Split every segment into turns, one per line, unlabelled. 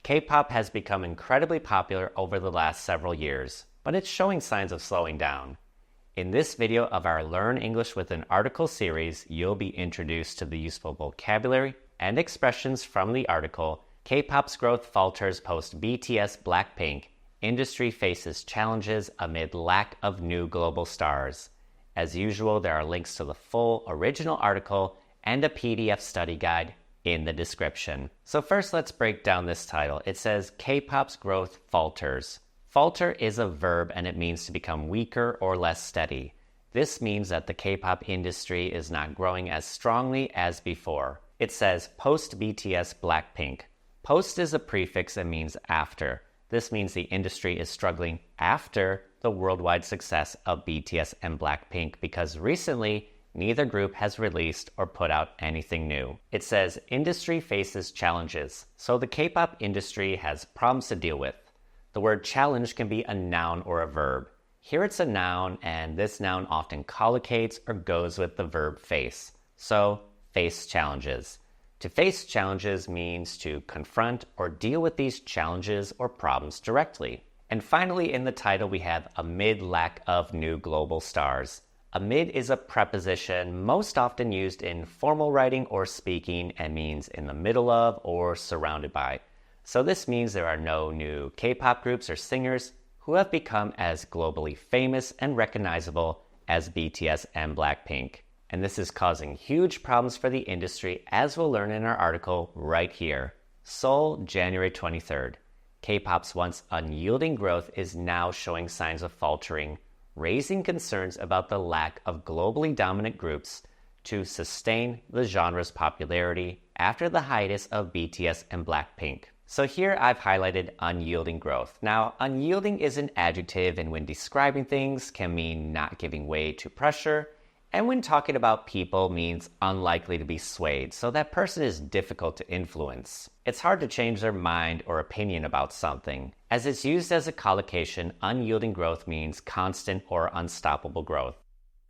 K-pop has become incredibly popular over the last several years, but it's showing signs of slowing down. In this video of our Learn English with an Article series, you'll be introduced to the useful vocabulary and expressions from the article, K-pop's Growth Falters Post-BTS Blackpink, Industry Faces Challenges Amid Lack of New Global Stars. As usual, there are links to the full original article and a PDF study guide in the description. So first, let's break down this title. It says, K-pop's growth falters. Falter is a verb and it means to become weaker or less steady. This means that the K-pop industry is not growing as strongly as before. It says post-BTS Blackpink. Post is a prefix and means after. This means the industry is struggling after the worldwide success of BTS and Blackpink because recently, neither group has released or put out anything new. It says industry faces challenges. So the K-pop industry has problems to deal with. The word challenge can be a noun or a verb. Here it's a noun, and this noun often collocates or goes with the verb face. So, face challenges. To face challenges means to confront or deal with these challenges or problems directly. And finally, in the title, we have amid lack of new global stars. Amid is a preposition most often used in formal writing or speaking and means in the middle of or surrounded by. So this means there are no new K-pop groups or singers who have become as globally famous and recognizable as BTS and Blackpink. And this is causing huge problems for the industry, as we'll learn in our article right here. Seoul, January 23rd. K-pop's once unyielding growth is now showing signs of faltering, raising concerns about the lack of globally dominant groups to sustain the genre's popularity after the hiatus of BTS and Blackpink. So here I've highlighted unyielding growth. Now, unyielding is an adjective, and when describing things can mean not giving way to pressure, and when talking about people means unlikely to be swayed, so that person is difficult to influence. It's hard to change their mind or opinion about something. As it's used as a collocation, unyielding growth means constant or unstoppable growth.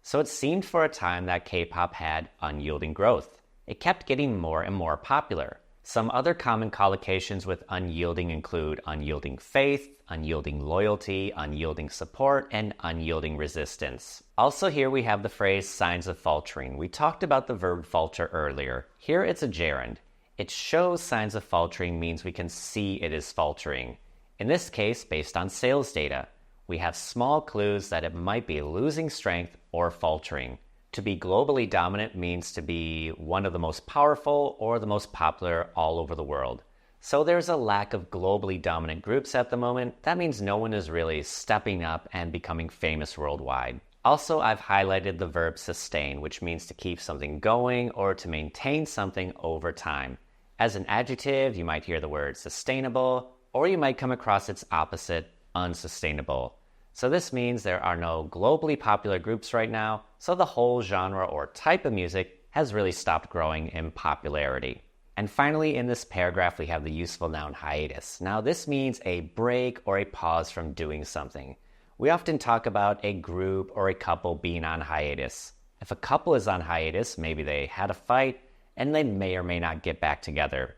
So it seemed for a time that K-pop had unyielding growth. It kept getting more and more popular. Some other common collocations with unyielding include unyielding faith, unyielding loyalty, unyielding support, and unyielding resistance. Also here we have the phrase signs of faltering. We talked about the verb falter earlier. Here it's a gerund. It shows signs of faltering means we can see it is faltering. In this case, based on sales data, we have small clues that it might be losing strength or faltering. To be globally dominant means to be one of the most powerful or the most popular all over the world. So there's a lack of globally dominant groups at the moment. That means no one is really stepping up and becoming famous worldwide. Also, I've highlighted the verb sustain, which means to keep something going or to maintain something over time. As an adjective, you might hear the word sustainable, or you might come across its opposite, unsustainable. So this means there are no globally popular groups right now, so the whole genre or type of music has really stopped growing in popularity. And finally, in this paragraph, we have the useful noun hiatus. Now, this means a break or a pause from doing something. We often talk about a group or a couple being on hiatus. If a couple is on hiatus, maybe they had a fight and they may or may not get back together.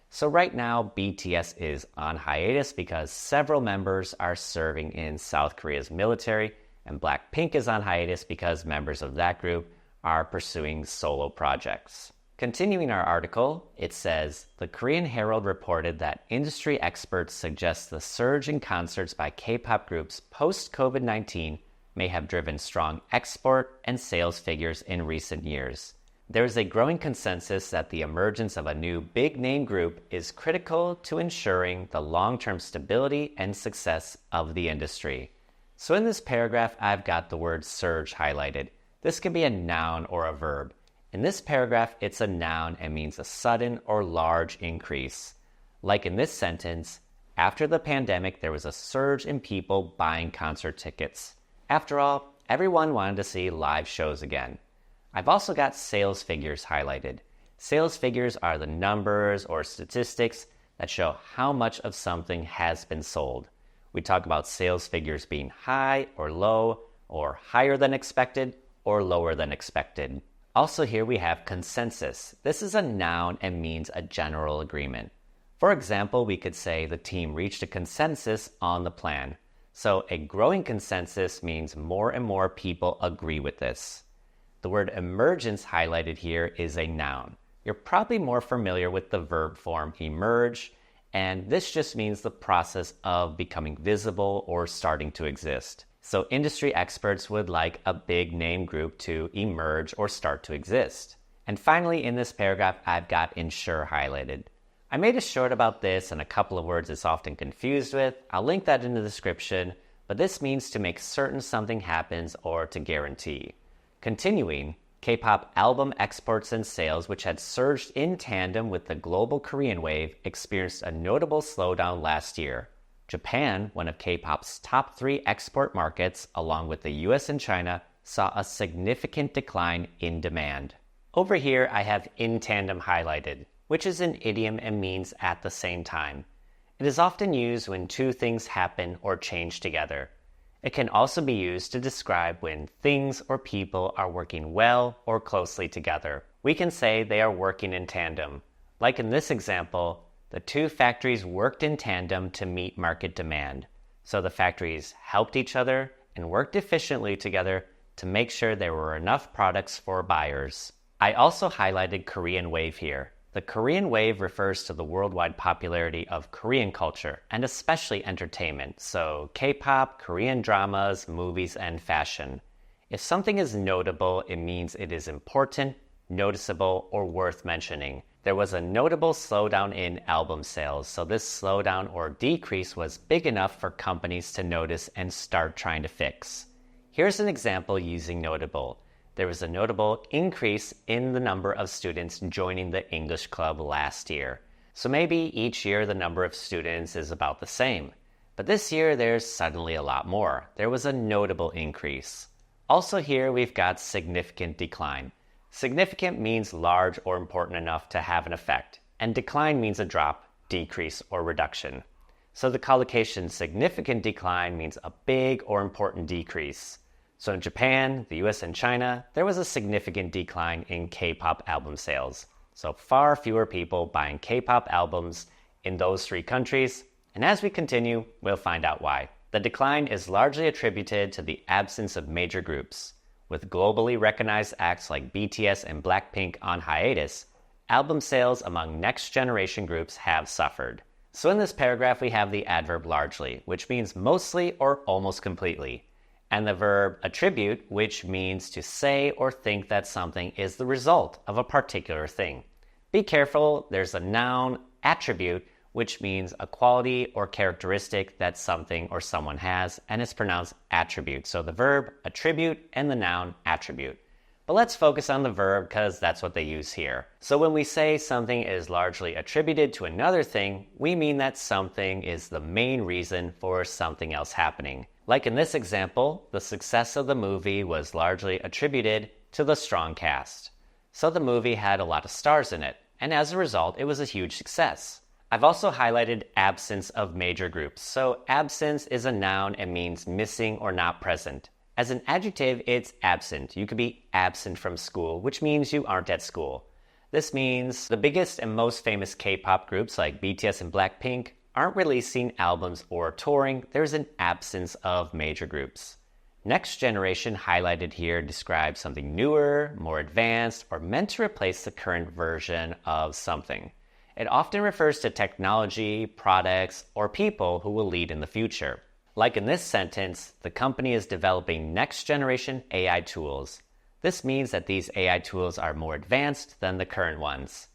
So right now, BTS is on hiatus because several members are serving in South Korea's military, and Blackpink is on hiatus because members of that group are pursuing solo projects. Continuing our article, it says, the Korean Herald reported that industry experts suggest the surge in concerts by K-pop groups post-COVID-19 may have driven strong export and sales figures in recent years. There is a growing consensus that the emergence of a new big-name group is critical to ensuring the long-term stability and success of the industry. So in this paragraph, I've got the word surge highlighted. This can be a noun or a verb. In this paragraph, it's a noun and means a sudden or large increase. Like in this sentence, after the pandemic, there was a surge in people buying concert tickets. After all, everyone wanted to see live shows again. I've also got sales figures highlighted. Sales figures are the numbers or statistics that show how much of something has been sold. We talk about sales figures being high or low, or higher than expected, or lower than expected. Also here we have consensus. This is a noun and means a general agreement. For example, we could say the team reached a consensus on the plan. So a growing consensus means more and more people agree with this. The word emergence highlighted here is a noun. You're probably more familiar with the verb form emerge, and this just means the process of becoming visible or starting to exist. So industry experts would like a big name group to emerge or start to exist. And finally, in this paragraph, I've got ensure highlighted. I made a short about this and a couple of words it's often confused with. I'll link that in the description, but this means to make certain something happens or to guarantee. Continuing, K-pop album exports and sales, which had surged in tandem with the global Korean wave, experienced a notable slowdown last year. Japan, one of K-pop's top 3 export markets, along with the US and China, saw a significant decline in demand. Over here, I have in tandem highlighted, which is an idiom and means at the same time. It is often used when two things happen or change together. It can also be used to describe when things or people are working well or closely together. We can say they are working in tandem. Like in this example, the two factories worked in tandem to meet market demand. So the factories helped each other and worked efficiently together to make sure there were enough products for buyers. I also highlighted Korean wave here. The Korean wave refers to the worldwide popularity of Korean culture, and especially entertainment, so K-pop, Korean dramas, movies, and fashion. If something is notable, it means it is important, noticeable, or worth mentioning. There was a notable slowdown in album sales, so this slowdown or decrease was big enough for companies to notice and start trying to fix. Here's an example using notable. There was a notable increase in the number of students joining the English club last year. So maybe each year the number of students is about the same. But this year there's suddenly a lot more. There was a notable increase. Also here we've got significant decline. Significant means large or important enough to have an effect, and decline means a drop, decrease, or reduction. So the collocation significant decline means a big or important decrease. So in Japan, the US, and China, there was a significant decline in K-pop album sales. So far fewer people buying K-pop albums in those 3 countries. And as we continue, we'll find out why. The decline is largely attributed to the absence of major groups. With globally recognized acts like BTS and Blackpink on hiatus, album sales among next-generation groups have suffered. So in this paragraph, we have the adverb largely, which means mostly or almost completely, and the verb attribute, which means to say or think that something is the result of a particular thing. Be careful, there's a noun attribute, which means a quality or characteristic that something or someone has, and it's pronounced attribute. So the verb attribute and the noun attribute. But let's focus on the verb because that's what they use here. So when we say something is largely attributed to another thing, we mean that something is the main reason for something else happening. Like in this example, the success of the movie was largely attributed to the strong cast. So the movie had a lot of stars in it, and as a result, it was a huge success. I've also highlighted absence of major groups. So absence is a noun and means missing or not present. As an adjective, it's absent. You could be absent from school, which means you aren't at school. This means the biggest and most famous K-pop groups like BTS and Blackpink aren't releasing albums or touring. There's an absence of major groups. Next generation highlighted here describes something newer, more advanced, or meant to replace the current version of something. It often refers to technology, products, or people who will lead in the future. Like in this sentence, the company is developing next-generation AI tools. This means that these AI tools are more advanced than the current ones.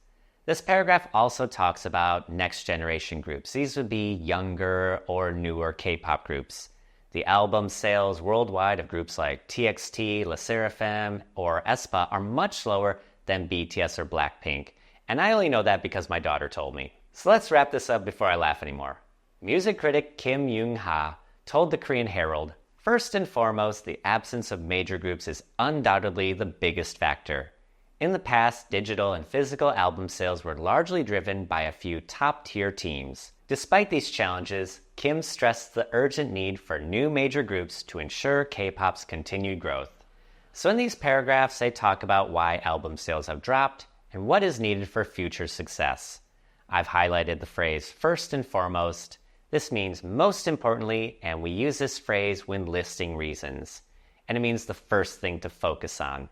This paragraph also talks about next-generation groups. These would be younger or newer K-pop groups. The album sales worldwide of groups like TXT, LE SSERAFIM, or aespa are much lower than BTS or Blackpink. And I only know that because my daughter told me. So let's wrap this up before I laugh anymore. Music critic Kim Young-ha told the Korean Herald, "First and foremost, the absence of major groups is undoubtedly the biggest factor. In the past, digital and physical album sales were largely driven by a few top-tier teams. Despite these challenges, Kim stressed the urgent need for new major groups to ensure K-pop's continued growth." So in these paragraphs, they talk about why album sales have dropped and what is needed for future success. I've highlighted the phrase first and foremost. This means most importantly, and we use this phrase when listing reasons. And it means the first thing to focus on.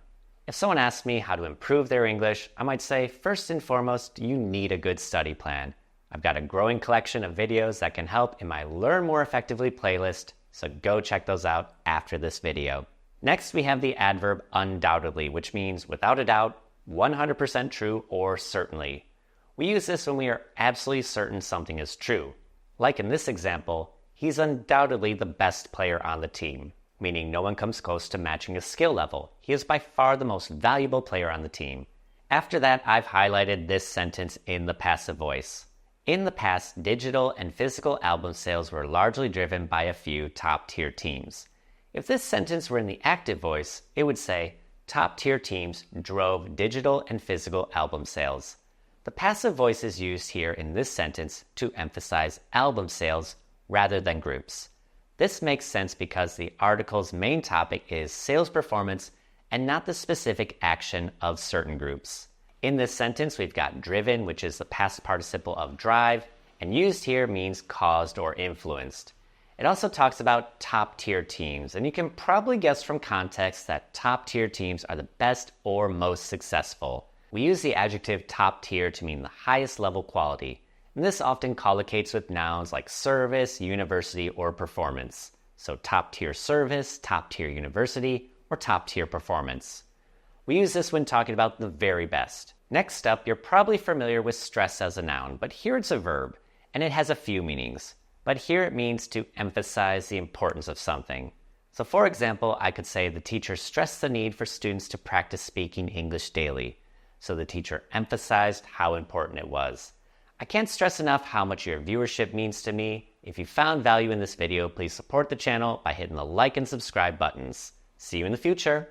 If someone asks me how to improve their English, I might say, first and foremost, you need a good study plan. I've got a growing collection of videos that can help in my Learn More Effectively playlist, so go check those out after this video. Next, we have the adverb undoubtedly, which means without a doubt, 100% true, or certainly. We use this when we are absolutely certain something is true. Like in this example, he's undoubtedly the best player on the team, meaning no one comes close to matching his skill level. He is by far the most valuable player on the team. After that, I've highlighted this sentence in the passive voice. In the past, digital and physical album sales were largely driven by a few top-tier teams. If this sentence were in the active voice, it would say, top-tier teams drove digital and physical album sales. The passive voice is used here in this sentence to emphasize album sales rather than groups. This makes sense because the article's main topic is sales performance and not the specific action of certain groups. In this sentence, we've got driven, which is the past participle of drive, and used here means caused or influenced. It also talks about top-tier teams, and you can probably guess from context that top-tier teams are the best or most successful. We use the adjective top-tier to mean the highest level quality, and this often collocates with nouns like service, university, or performance. So top-tier service, top-tier university, or top-tier performance. We use this when talking about the very best. Next up, you're probably familiar with stress as a noun, but here it's a verb, and it has a few meanings. But here it means to emphasize the importance of something. So for example, I could say the teacher stressed the need for students to practice speaking English daily. So the teacher emphasized how important it was. I can't stress enough how much your viewership means to me. If you found value in this video, please support the channel by hitting the like and subscribe buttons. See you in the future.